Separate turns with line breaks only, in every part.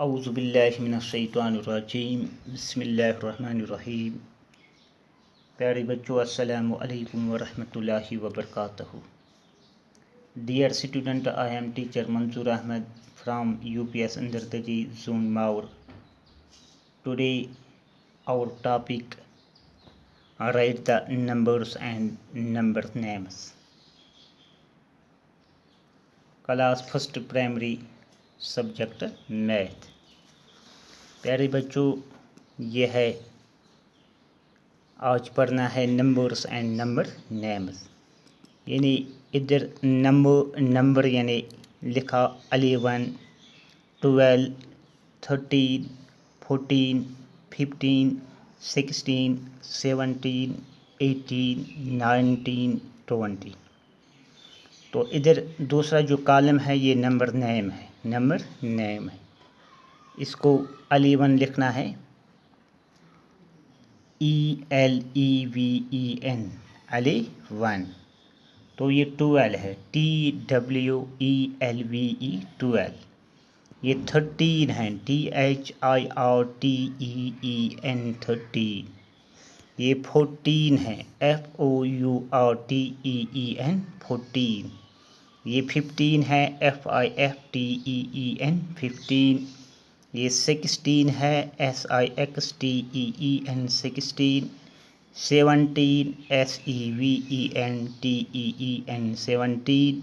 اعوذ باللہ من الشیطان الرجیم بسم اللہ الرحمن الرحیم۔ پیارے بچوں، السلام علیکم ورحمۃ اللہ وبرکاتہ۔ Dear student, I am teacher Manzoor Ahmed from UPS Andardaji Zone Maur. Today our topic, write the numbers and number names. Class first primary subject math. پیارے بچوں، یہ ہے آج پڑھنا ہے نمبرس اینڈ نمبر نیمز، یعنی ادھر نمبر یعنی لکھا 11 12 13 14 15 16 17 18 19 20۔ تو ادھر دوسرا جو کالم ہے یہ نمبر نیم ہے، اس کو 11 لکھنا ہے ELEVEN 11، تو یہ 12 ہے TWELVE 12، یہ 13 ہے THIRTEEN 13، یہ 14 ہے FOURTEEN 14، یہ 15 ہے FIFTEEN 15، یہ 16 ہے SIXTEEN 16، 17 SEVENTEEN 17،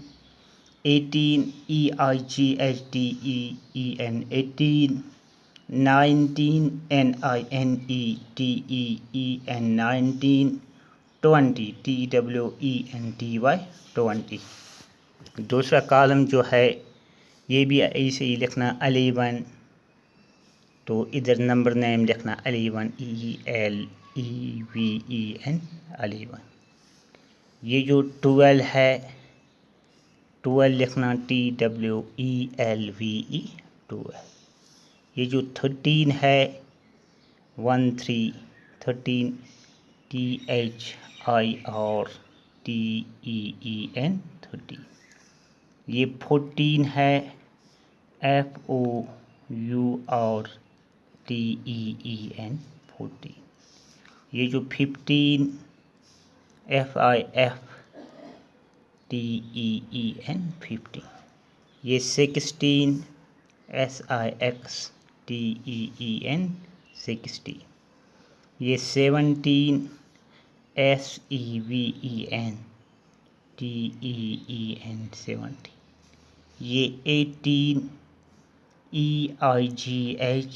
18 EIGHTEEN 18، 19 NINETEEN 19، 20 TWENTY 20۔ دوسرا کالم جو ہے یہ بھی ایسے ہی لکھنا 11، تو ادھر نمبر نیم لکھنا 11 ELEVEN 11۔ یہ جو 12 ہے 12 لکھنا TWELVE 12۔ یہ جو 13 ہے 13 THIRTEEN 13۔ یہ 14 ہے FOURTEEN 14۔ یہ جو 15 FIFTEEN 15۔ یہ 16 SIXTEEN 16۔ یہ 17 SEVENTEEN 17۔ یہ 18 EIGHTEEN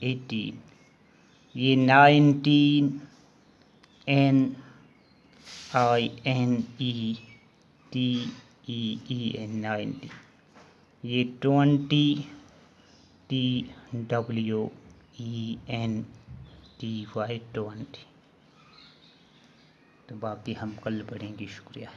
18۔ یہ 19 NINETEEN 19۔ یہ 20 TWENTY 20۔ تو باقی ہم کل پڑھیں گے۔ شکریہ۔